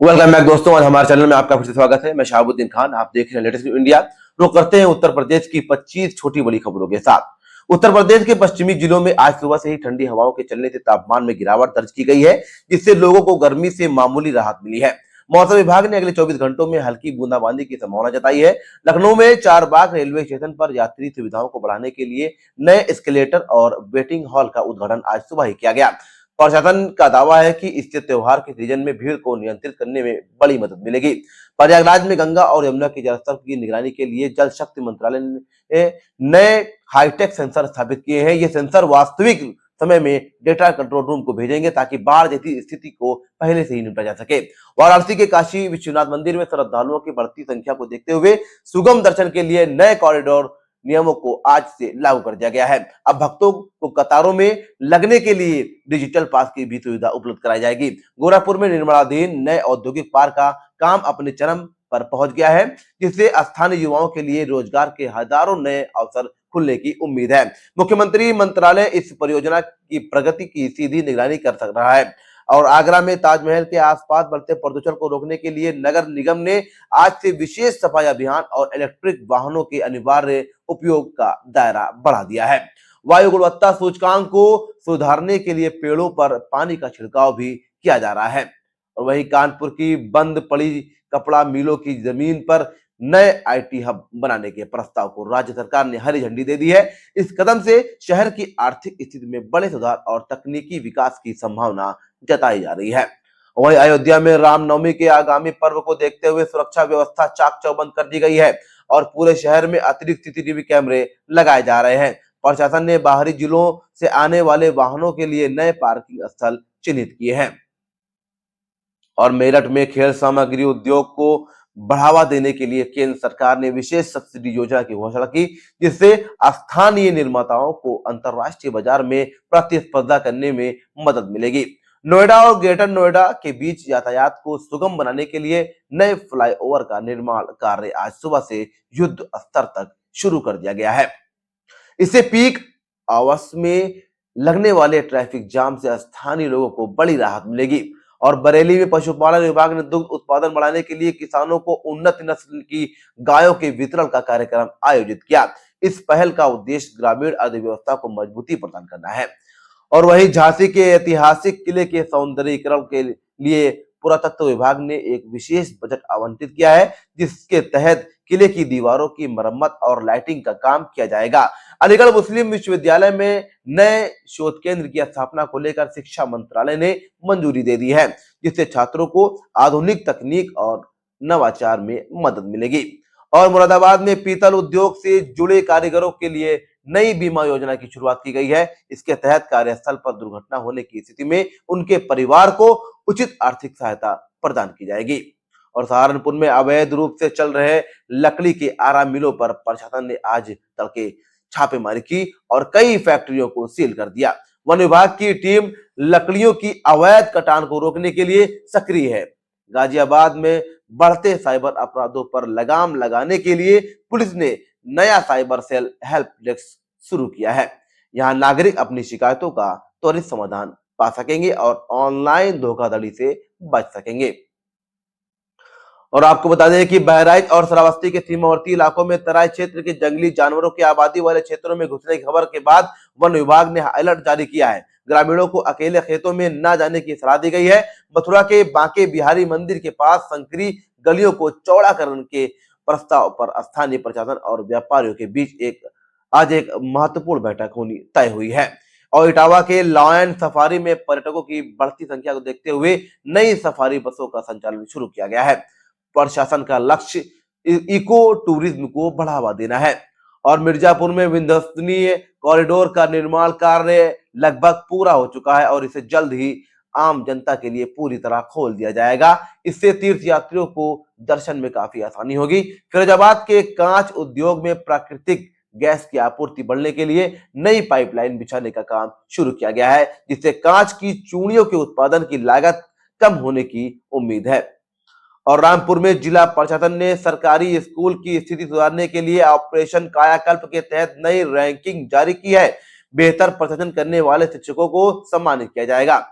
Welcome back दोस्तों। आज हमारे चैनल में आपका फिर से स्वागत है। मैं शहाबुद्दीन खान, आप देख रहे हैं लेटेस्ट इंडिया। रुक करते हैं उत्तर प्रदेश की 25 छोटी बड़ी खबरों के साथ। उत्तर प्रदेश के पश्चिमी जिलों में आज सुबह से ही ठंडी हवाओं के चलने से तापमान में गिरावट दर्ज की गई है, जिससे लोगों को गर्मी से मामूली राहत मिली है। मौसम विभाग ने अगले 24 घंटों में हल्की बूंदाबांदी की संभावना जताई है। लखनऊ में चारबाग रेलवे स्टेशन पर यात्री सुविधाओं को बढ़ाने के लिए नए एस्केलेटर और वेटिंग हॉल का उद्घाटन आज सुबह ही किया गया। प्रशासन का दावा है कि इससे त्योहार के सीजन में भीड़ को नियंत्रित करने में बड़ी मदद मिलेगी। प्रयागराज में गंगा और यमुना के जलस्तर की निगरानी के लिए जल शक्ति मंत्रालय ने नए हाईटेक सेंसर स्थापित किए हैं। ये सेंसर वास्तविक समय में डेटा कंट्रोल रूम को भेजेंगे ताकि बाढ़ जैसी स्थिति को पहले से ही निपटा जा सके। वाराणसी के काशी विश्वनाथ मंदिर में श्रद्धालुओं की बढ़ती संख्या को देखते हुए सुगम दर्शन के लिए नए कॉरिडोर नियमों को आज से लागू कर दिया गया है। अब भक्तों को कतारों में लगने के लिए डिजिटल पास की भी सुविधा उपलब्ध कराई जाएगी। गोरखपुर में निर्माणाधीन नए औद्योगिक पार्क का काम अपने चरम पर पहुंच गया है, जिससे स्थानीय युवाओं के लिए रोजगार के हजारों नए अवसर खुलने की उम्मीद है। मुख्यमंत्री मंत्रालय इस परियोजना की प्रगति की सीधी निगरानी कर सक रहा है। और आगरा में ताजमहल के आसपास बढ़ते प्रदूषण को रोकने के लिए नगर निगम ने आज से विशेष सफाई अभियान और इलेक्ट्रिक वाहनों के अनिवार्य उपयोग का दायरा बढ़ा दिया है। वायु गुणवत्ता सूचकांक को सुधारने के लिए पेड़ों पर पानी का छिड़काव भी किया जा रहा है। और वहीं कानपुर की बंद पड़ी कपड़ा मिलों की जमीन पर नए आईटी हब बनाने के प्रस्ताव को राज्य सरकार ने हरी झंडी दे दी है। इस कदम से शहर की आर्थिक स्थिति में बड़े सुधार और तकनीकी विकास की संभावना जताई जा रही है। वहीं अयोध्या में रामनवमी के आगामी पर्व को देखते हुए सुरक्षा व्यवस्था चाक चौबंद कर दी गई है और पूरे शहर में अतिरिक्त सीसीटीवी कैमरे लगाए जा रहे हैं। प्रशासन ने बाहरी जिलों से आने वाले वाहनों के लिए नए पार्किंग स्थल चिन्हित किए हैं। और मेरठ में खेल सामग्री उद्योग को बढ़ावा देने के लिए केंद्र सरकार ने विशेष सब्सिडी योजना की घोषणा की, जिससे स्थानीय निर्माताओं को अंतर्राष्ट्रीय बाजार में प्रतिस्पर्धा करने में मदद मिलेगी। नोएडा और ग्रेटर नोएडा के बीच यातायात को सुगम बनाने के लिए नए फ्लाईओवर का निर्माण कार्य आज सुबह से युद्ध स्तर तक शुरू कर दिया गया है। इससे पीक आवर्स में लगने वाले ट्रैफिक जाम से स्थानीय लोगों को बड़ी राहत मिलेगी। और बरेली में पशुपालन विभाग ने दुग्ध उत्पादन बढ़ाने के लिए किसानों को उन्नत नस्ल की गायों के वितरण का कार्यक्रम आयोजित किया। इस पहल का उद्देश्य ग्रामीण अर्थव्यवस्था को मजबूती प्रदान करना है। और वहीं झांसी के ऐतिहासिक किले के सौंदर्यीकरण के लिए पुरातत्व विभाग ने एक विशेष बजट आवंटित किया है, जिसके तहत किले की दीवारों की मरम्मत और लाइटिंग का काम किया जाएगा। अलीगढ़ मुस्लिम विश्वविद्यालय में नए शोध केंद्र की स्थापना को लेकर शिक्षा मंत्रालय ने मंजूरी दे दी है, जिससे छात्रों को आधुनिक तकनीक और नवाचार में मदद मिलेगी। और मुरादाबाद में पीतल उद्योग से जुड़े कारीगरों के लिए नई बीमा योजना की शुरुआत की गई है। इसके तहत कार्यस्थल पर दुर्घटना होने की स्थिति में उनके परिवार को उचित आर्थिक सहायता प्रदान की जाएगी। और सहारनपुर में अवैध रूप से चल रहे लकड़ी के आरा मिलों पर प्रशासन ने आज तड़के छापेमारी की और कई फैक्ट्रियों को सील कर दिया। वन विभाग की टीम लकड़ियों की अवैध कटान को रोकने के लिए सक्रिय है। गाजियाबाद में बढ़ते साइबर अपराधों पर लगाम लगाने के लिए पुलिस ने नया साइबर सेल हेल्प डेस्क शुरू किया है। यहाँ नागरिक अपनी शिकायतों का त्वरित समाधान पा सकेंगे और ऑनलाइन धोखाधड़ी से बच सकेंगे। और आपको बता दें कि बहराइच और श्रावस्ती के सीमावर्ती इलाकों में तराई क्षेत्र के जंगली जानवरों की आबादी वाले क्षेत्रों में घुसने की खबर के बाद वन विभाग ने अलर्ट जारी किया है। ग्रामीणों को अकेले खेतों में न जाने की सलाह दी गई है। मथुरा के बांके बिहारी मंदिर के पास संकरी गलियों को चौड़ा करने के प्रस्ताव पर स्थानीय प्रशासन और व्यापारियों के बीच आज एक महत्वपूर्ण बैठक होनी तय हुई है। और इटावा के लॉयन सफारी में पर्यटकों की बढ़ती संख्या को देखते हुए नई सफारी बसों का संचालन शुरू किया गया है। प्रशासन का लक्ष्य इको टूरिज्म को बढ़ावा देना है। और मिर्जापुर में विंध्यस्तनीय कॉरिडोर का निर्माण कार्य लगभग पूरा हो चुका है और इसे जल्द ही आम जनता के लिए पूरी तरह खोल दिया जाएगा। इससे तीर्थ यात्रियों को दर्शन में काफी आसानी होगी। फिरोजाबाद के कांच उद्योग में प्राकृतिक गैस की आपूर्ति बढ़ने के लिए नई पाइपलाइन बिछाने का काम शुरू किया गया है, जिससे कांच की चूड़ियों के उत्पादन की लागत कम होने की उम्मीद है। और रामपुर में जिला प्रशासन ने सरकारी स्कूल की स्थिति सुधारने के लिए ऑपरेशन कायाकल्प के तहत नई रैंकिंग जारी की है। बेहतर प्रदर्शन करने वाले शिक्षकों को सम्मानित किया जाएगा।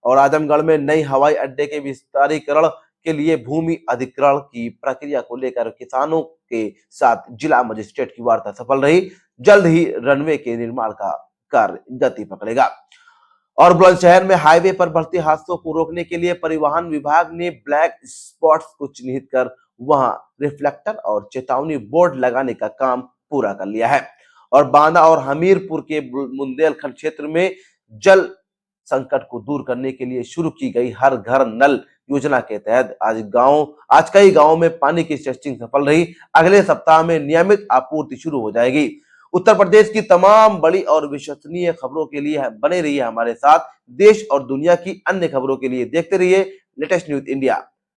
और आजमगढ़ में नई हवाई अड्डे के विस्तारीकरण के लिए भूमि अधिग्रहण की प्रक्रिया को लेकर किसानों के साथ जिला मजिस्ट्रेट की वार्ता सफल रही। जल्द ही रनवे के निर्माण का कार्य गति पकड़ेगा। और बुलंदशहर में हाईवे पर बढ़ते हादसों को रोकने के लिए परिवहन विभाग ने ब्लैक स्पॉट्स को चिन्हित कर वहां रिफ्लेक्टर और चेतावनी बोर्ड लगाने का काम पूरा कर लिया है। और बांदा और हमीरपुर के बुंदेलखंड क्षेत्र में जल संकट को दूर करने के लिए शुरू की गई हर घर नल योजना के तहत आज कई गांवों में पानी की टेस्टिंग सफल रही। अगले सप्ताह में नियमित आपूर्ति शुरू हो जाएगी। उत्तर प्रदेश की तमाम बड़ी और विश्वसनीय खबरों के लिए बने रहिए हमारे साथ। देश और दुनिया की अन्य खबरों के लिए देखते रहिए लेटेस्ट न्यूज इंडिया।